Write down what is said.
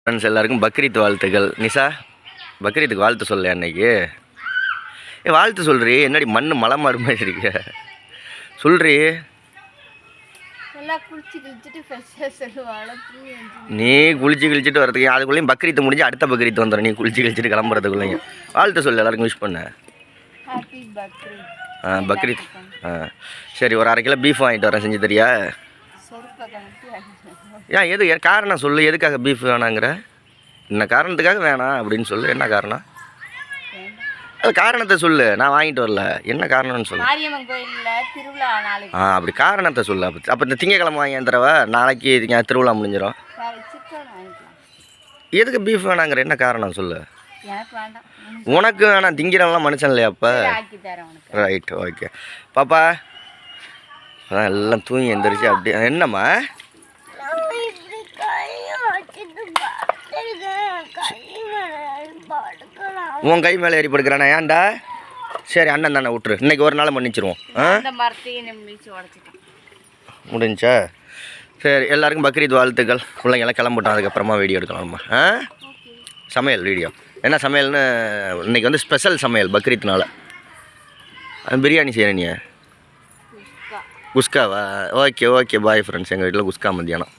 Friends எல்லாருக்கும் பக்ரீத் வாழ்த்துக்கள். நிஷா பக்ரீத்துக்கு வாழ்த்து சொல்ல அன்னைக்கு வாழ்த்து சொல்றி. என்னடி மண்ணு மலை மாறு மாதிரி இருக்க சொல்றி. நீ குளிச்சு கிழிச்சிட்டு வரதுக்கு அதுக்குள்ளேயும் பக்ரீத்து முடிஞ்சு அடுத்த பக்ரீத்து வந்துடும். நீ குளிச்சு கிழிச்சிட்டு கிளம்புறதுக்குள்ளேயும் வாழ்த்து சொல்லு எல்லாருக்கும் விஷ் பண்ண. பக்ரீத் சரி ஒரு 1/2 கிலோ பீஃப் வாங்கிட்டு வரேன், செஞ்சு தரியா? ஏன் எது காரணம் சொல்லு, எதுக்காக பீஃப் வேணாங்கிற? என்ன காரணத்துக்காக வேணாம் அப்படின்னு சொல்லு. என்ன காரணம்? அது காரணத்தை சொல்லு. நான் வாங்கிட்டு வரல, என்ன காரணம்னு சொல்லு. அப்படி காரணத்தை சொல்லு. அப்போ இந்த திங்கக்கிழமை வாங்கி தரவா? நாளைக்கு திருவிழா முடிஞ்சிடும். எதுக்கு பீஃப் வேணாங்கிற? என்ன காரணம் சொல்லு. உனக்கு வேணாம், திங்கிறவங்களாம் மனுஷன் இல்லையா? அப்போ ரைட் ஓகே. பாப்பா அதான் எல்லாம் தூங்கி எந்திரிச்சு அப்படி. என்னம்மா உன் கை மேலே ஏறி படுக்கிறானா? ஏன்டா? சரி அண்ணன் தானே, விட்டுரு. இன்னைக்கு ஒரு நாள் மன்னிச்சிருவோம். முடிஞ்சா சரி. எல்லாருக்கும் பக்ரீத் வாழ்த்துக்கள். பிள்ளைங்கெல்லாம் கிளம்பிட்டோம், அதுக்கப்புறமா வீடியோ எடுக்கலாமா? சமையல் வீடியோ என்ன சமையல்னு இன்றைக்கி வந்து ஸ்பெஷல் சமையல் பக்ரீத்னால. பிரியாணி செய்கிறேன். நீ குஸ்காவா? Okay okay bye friends. எங்கள் வீட்டில் குஸ்கா மத்தியானம்.